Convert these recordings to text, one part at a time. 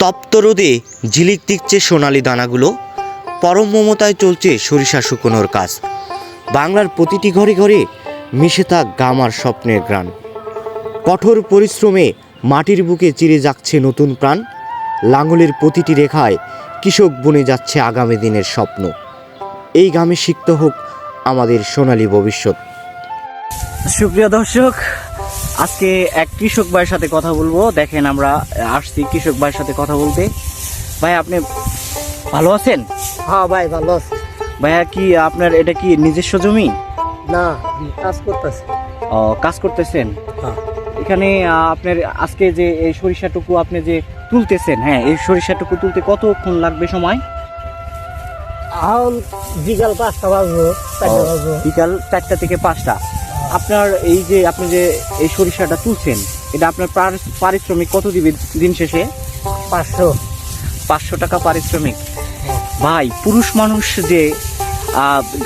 তপ্ত রোদে ঝিলিক দিচ্ছে সোনালি দানাগুলো, পরম মমতায় চলছে সরিষা শুকোনোর কাজ। বাংলার প্রতিটি ঘরে ঘরে মিশে থাক গামার স্বপ্নের গ্রাণ। কঠোর পরিশ্রমে মাটির বুকে চিরে যাচ্ছে নতুন প্রাণ। লাঙলের প্রতিটি রেখায় কৃষক বনে যাচ্ছে আগামী দিনের স্বপ্ন। এই গ্রামে সিক্ত হোক আমাদের সোনালী ভবিষ্যৎ। সুপ্রিয় দর্শক, আজকে এক কৃষক ভাইয়ের সাথে কথা বলবো। দেখেন, আমরা আসছি কৃষক ভাইয়ের সাথে কথা বলতে। ভাই, আপনি ভালো আছেন? হ্যাঁ ভাই, ভালো আছে। ভাইয়া, কি আপনার এটা কি নিজস্ব জমি? না, কাজ করতেছি। ও, কাজ করতেছেন। হ্যাঁ। এখানে আপনার আজকে যে এই সরিষাটুকু আপনি যে তুলতেছেন, হ্যাঁ, এই সরিষাটুকু তুলতে কতক্ষণ লাগবে সময়? এখন বিকাল 5টা বাজবো, 4টা বাজবো। বিকাল 4টা থেকে 5টা। আপনার এই যে আপনি যে এই সরিষাটা তুলছেন, এটা আপনার পারিশ্রমিক কত দিবে দিন শেষে? 500 টাকা পারিশ্রমিক। ভাই, পুরুষ মানুষ যে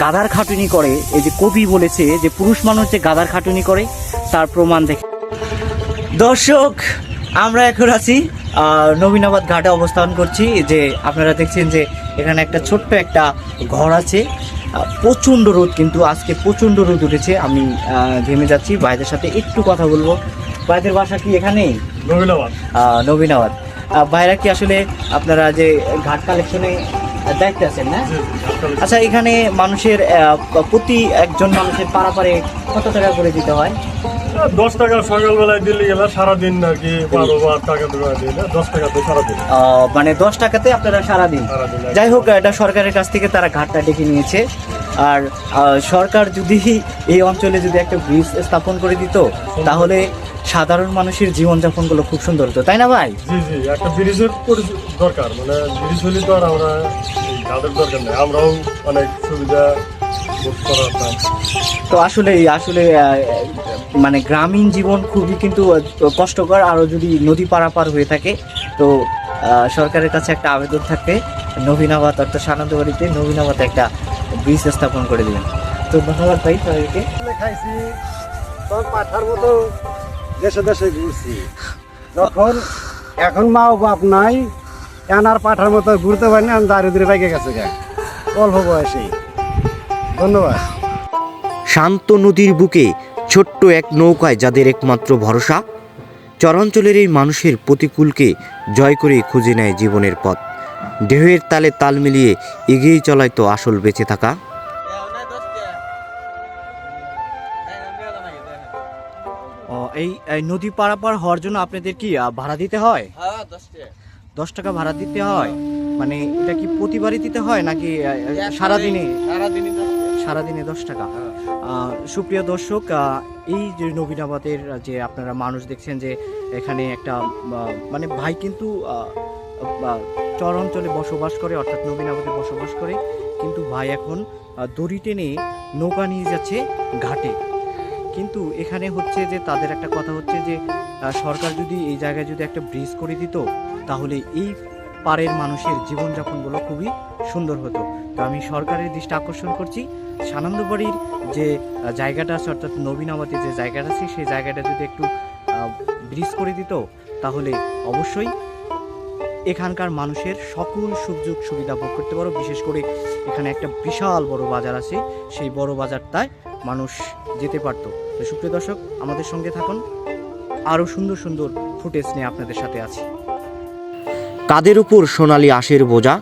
গাধার খাটুনি করে, এই যে কবি বলেছে যে পুরুষ মানুষ যে গাধার খাটুনি করে, তার প্রমাণ দেখে। দর্শক, আমরা এখন আছি নবীনাবাদ ঘাটে অবস্থান করছি। যে আপনারা দেখছেন যে এখানে একটা ছোট্ট একটা ঘর আছে। প্রচণ্ড রোদ, কিন্তু আজকে প্রচণ্ড রোদ উঠেছে। আমি ঘেমে যাচ্ছি। ভাইদের সাথে একটু কথা বলবো। ভাইদের বাসা কি এখানে? নবীনাবাদ। ভাইরা কি আসলে আপনারা যে ঘাট কালেকশনে দায়িত্বে আছেন, না? আচ্ছা, এখানে মানুষের প্রতি একজন মানুষের পারাপারে কত টাকা করে দিতে হয়? 10 টাকা সকালবেলায় দিল্লি গেলে সারাদিন আর কি 12 টাকা দিলে 10 টাকাতে সারাদিন। মানে 10 টাকাতে আপনারা সারাদিন। যাই হোক, এটা সরকারের কাছ থেকে তারা ঘাটটা ডেকে নিয়েছে। আর সরকার যদি এই অঞ্চলে যদি একটা ব্রিজ স্থাপন করে দিত, তাহলে সাধারণ মানুষের জীবনযাপনগুলো খুব সুন্দর হতো, তাই না ভাই? জি জি, একটা ব্রিজের দরকার। মানে ব্রিজ হলে তো আর আমরা ঘাটের দরকার নেই, আমরাও অনেক সুবিধা ভোগ করাতাম। তো আসলে মানে গ্রামীণ জীবন খুবই কিন্তু কষ্টকর। আরও যদি নদী পারাপার হয়ে থাকে, তো সরকারের কাছে একটা আবেদন থাকবে, নবীনাবাদ অর্থাৎ সানন্দবাড়িতে নবীনাবাদে একটা ব্রিজ স্থাপন করে দেবেন। তো ধন্যবাদ ভাই সবাইকে। খাইছি, তখন পাঠার মতো দেশে দেশে ঘুরছি। যখন এখন মা ও বাপ নাই, এখন আর পাঠার মতো ঘুরতে পারি না, দারিদ্রে বাইকে গেছে অল্প বয়সেই। ধন্যবাদ। শান্ত নদীর বুকে ছোট্ট এক নৌকায় যাদের একমাত্র ভরসা, চরাঞ্চলের এই মানুষের প্রতিকূলকে জয় করে খুঁজে নেয় জীবনের পথ। ঢেউয়ের তালে তাল মিলিয়ে এগিয়ে চলায় তো আসল বেঁচে থাকা। এই নদী পারাপার হওয়ার জন্য আপনাদের কি ভাড়া দিতে হয়? 10 টাকা ভাড়া দিতে হয়। মানে এটা কি প্রতিবারই দিতে হয় নাকি সারাদিনে? সারাদিনে 10 টাকা। সুপ্রিয় দর্শক, এই যে নবীনাবাদের যে আপনারা মানুষ দেখছেন, যে এখানে একটা মানে ভাই কিন্তু চর অঞ্চলে বসবাস করে, অর্থাৎ নবীনাবাদে বসবাস করে, কিন্তু ভাই এখন দড়ি টেনে নৌকা নিয়ে যাচ্ছে ঘাটে। কিন্তু এখানে হচ্ছে যে তাদের একটা কথা হচ্ছে যে সরকার যদি এই জায়গায় যদি একটা ব্রিজ করে দিত, তাহলে এই পাড়ের মানুষের জীবনযাপনগুলো খুবই সুন্দর হতো। তো আমি সরকারের দৃষ্টি আকর্ষণ করছি, সানন্দবাড়ির যে জায়গাটা আছে, অর্থাৎ নবীনাবাদে যে জায়গাটা আছে, সেই জায়গাটা যদি একটু ব্রিজ করে দিত, তাহলে অবশ্যই এখানকার মানুষের সকল সুযোগ সুবিধা ভোগ করতে পারো। বিশেষ করে এখানে একটা বিশাল বড় বাজার আছে, সেই বড় বাজারটায় মানুষ যেতে পারতো। তো সুপ্রিয় দর্শক, আমাদের সঙ্গে থাকুন, আরও সুন্দর সুন্দর ফুটেজ নিয়ে আপনাদের সাথে আছি। কাদের উপর সোনালি আশের বোঝা,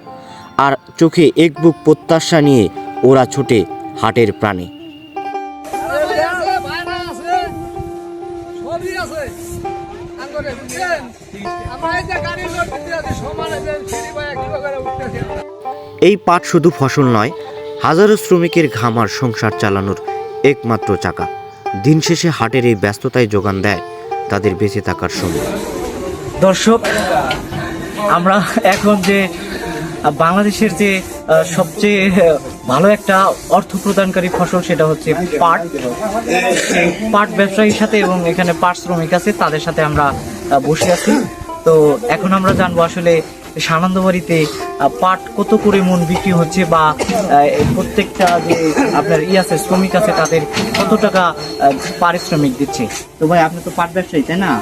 আর চোখে এক বুক প্রত্যাশা নিয়ে ওরা ছোটে হাটের প্রাণে। এই পাট শুধু ফসল নয়, হাজারো শ্রমিকের ঘাম আর সংসার চালানোর একমাত্র চাকা। দিন শেষে হাটের এই ব্যস্ততায় যোগান দেয় তাদের বেঁচে থাকার সময়। দর্শক, আমরা এখন যে বাংলাদেশের যে সবচেয়ে ভালো একটা অর্থ প্রদানকারী ফসল, সেটা হচ্ছে পাট। পাট ব্যবসায়ীর সাথে এবং এখানে পাট শ্রমিক আছে, তাদের সাথে আমরা বসে আছি। তো এখন আমরা জানবো আসলে সানন্দবাড়িতে পাট কত করে মন বিক্রি হচ্ছে, বা প্রত্যেকটা যে আপনার আছে শ্রমিক আছে তাদের কত টাকা পারিশ্রমিক দিচ্ছে? তো ভাই আপনি তো পাট ব্যবসায়ী, তাই না?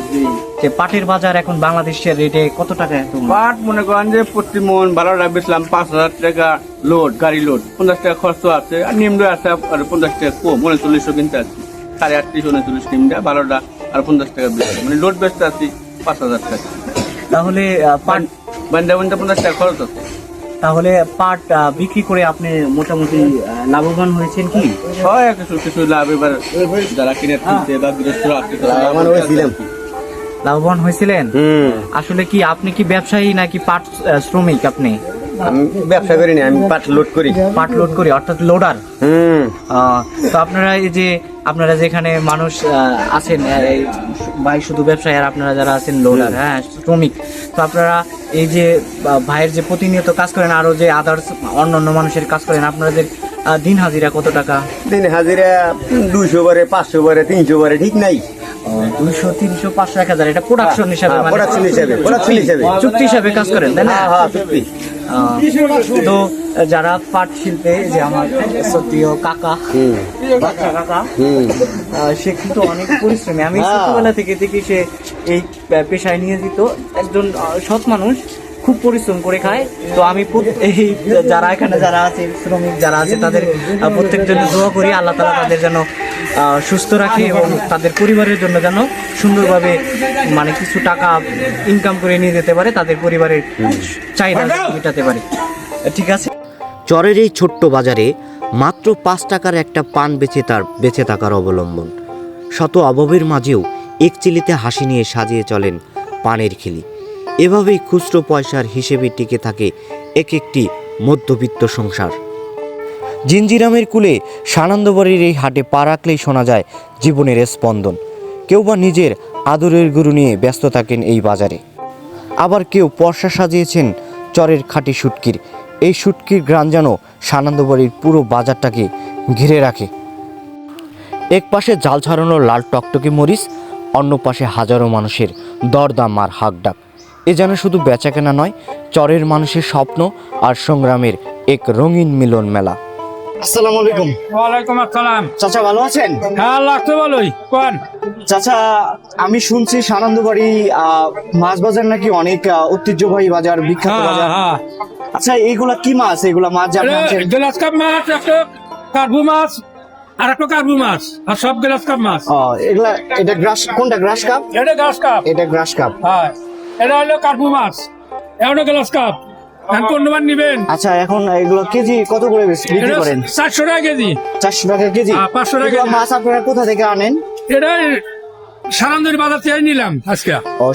যে পাটের বাজার এখন বাংলাদেশের রেটে কত টাকা এখন? পাট মনে করেন যে প্রতি মন ভালো বেচলাম 5,000 টাকা লোড, গাড়ি লোড, 50 টাকা খরচ আছে, আর নিম্ন আছে আর 50 টাকা কম, 3900 কিনতে আছি, 38 39 নিমটা ভালোটা আর 50 টাকা বেচছে, মানে লোড বেচতে আছি 5,000 টাকা। তাহলে পাট বান্দা 50 টাকা খরচ আছে। তাহলে পাট বিক্রি করে আপনি মোটামুটি লাভবান হয়েছেন কি? হয় কিছু কিছু লাভ এবার যারা কিনে কিনতে বা গৃহস্থ আছে লাভবান হয়েছিলেন? আসলে কি আপনি কি ব্যবসায়ী নাকি পাট শ্রমিক? আপনি? আমি ব্যবসা করি না, আমি পাট লোড করি। পাট লোড করি, অর্থাৎ লোডার। তো আপনারা এই যে আপনারা যেখানে মানুষ আছেন ভাই শুধু ব্যবসায়ী, আর আপনারা যারা আছেন লোডার, হ্যাঁ শ্রমিক, তো আপনারা এই যে ভাইয়ের যে প্রতিনিয়ত কাজ করেন, আরো যে আদার্স অন্যান্য মানুষের কাজ করেন, আপনাদের দিন হাজিরা কত টাকা? দিন হাজিরা 200 বারে, 500 বারে, 300 বারে, ঠিক নাই। 200 300 500 1000 এটা প্রোডাকশন হিসাবে, মানে প্রোডাকশন হিসাবে চুক্তি হিসাবে কাজ করেন, তাই না? হ্যাঁ চুক্তি। তো যারা পাট শিল্পে, যে আমার সত্যিও কাকা, বাচ্চা কাকা, সে কিন্তু অনেক পরিশ্রমী। আমি ছোটবেলা থেকে দেখি সে এই পেশায় নিয়োজিত একজন সৎ মানুষ, খুব পরিশ্রম করে খায়। তো আমি এই যারা এখানে যারা আছে শ্রমিক যারা আছে তাদের প্রত্যেকজন দোয়া করি আল্লাহ তাআলা তাদের যেন সুস্থ রাখে এবং তাদের পরিবারের জন্য যেন সুন্দরভাবে মানে কিছু টাকা ইনকাম করে নিয়ে যেতে পারে, তাদের পরিবারের চাহিদা মেটাতে পারে। ঠিক আছে। চরের এই ছোট্ট বাজারে মাত্র 5 টাকার একটা পান বেঁচে থাকার অবলম্বন। শত অভাবের মাঝেও এক চিলিতে হাসি নিয়ে সাজিয়ে চলেন পানের খিলি। এভাবেই খুচরো পয়সার হিসেবে টিকে থাকে এক একটি মধ্যবিত্ত সংসার। জিঞ্জিরামের কুলে সানন্দবাড়ির এই হাটে পা রাখলেই শোনা যায় জীবনের স্পন্দন। কেউ বা নিজের আদরের গুরু নিয়ে ব্যস্ত থাকেন এই বাজারে, আবার কেউ পর্সা সাজিয়েছেন চরের খাঁটি শুটকির। এই শুটকির ঘ্রাণ যেন সানন্দবাড়ির পুরো বাজারটাকে ঘিরে রাখে। এক পাশে জাল ছাড়ানো লাল টকটকে মরিচ, অন্য পাশে হাজারো মানুষের দরদাম আর হাঁকডাক। এ যেন শুধু বেচাকেনা নয়, চরের মানুষের স্বপ্ন আর সংগ্রামের এক রঙিন মিলন মেলা। আসসালামু আলাইকুম। ওয়ালাইকুম আসসালাম। চাচা ভালো আছেন? হ্যাঁ লাগতো ভালোই। কোন চাচা, আমি শুনছি সানন্দবাড়ি মাছ বাজার নাকি অনেক ঐতিহ্যবাহী বাজার, বিখ্যাত বাজার। আচ্ছা এইগুলা কি মাছ? এগুলা মাছ যে আপনি আনছেন? গ্লাস কাপ মাছ, একটা কার্বু মাছ আর একটা কার্বু মাছ, আর সব গ্লাস কাপ মাছ। এগুলা এটা গ্রাস, কোনটা গ্রাস কাপ? এটা গ্লাস কাপ। এটা গ্রাস কাপ। হ্যাঁ, এটা হলো কার্বু মাছ, এটা গ্লাস কাপ। কোন মান নিবেন? আচ্ছা, এখন এগুলো কেজি কত করে বিক্রি করেন? 400 টাকা কেজি। 400 টাকা কেজি? 500 টাকা কেজি। মাছ আপনারা কোথা থেকে আনেন? এটা সানন্দবাড়ি বাজার থেকে নিলাম আজকে।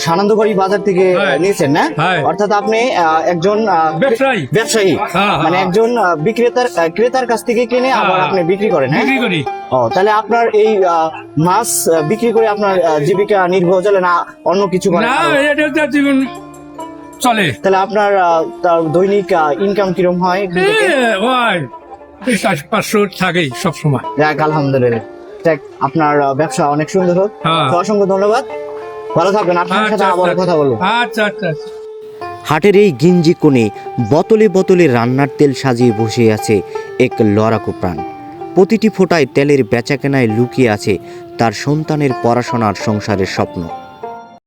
সানন্দবাড়ি বাজার থেকে নিয়েছেন না? অর্থাৎ আপনি একজন ব্যবসায়ী, মানে একজন ক্রেতার কাছ থেকে কিনে আবার আপনি বিক্রি করেন? হ্যাঁ, বিক্রি করি। তাহলে আপনার এই মাছ বিক্রি করে আপনার জীবিকা নির্বাহ চলে না অন্য কিছু? না, এটা জীবন চলে। তাহলে আপনার দৈনিক ইনকাম কিরকম হয়? 500 থাকেই সবসময়। যাক আলহামদুলিল্লাহ। আপনার ব্যবসা অনেক সুন্দর হোক। অসংখ্য ধন্যবাদ, ভালো থাকবেন। আপনার সাথে আবার কথা বলবো। আচ্ছা আচ্ছা। হাটের এই গিঞ্জি কোণে বোতলে বোতলে রান্নার তেল সাজিয়ে বসে আছে এক লড়াকু প্রাণ। প্রতিটি ফোঁটায় তেলের বেচাকেনায় লুকিয়ে আছে তার সন্তানের পড়াশোনার সংসারের স্বপ্ন।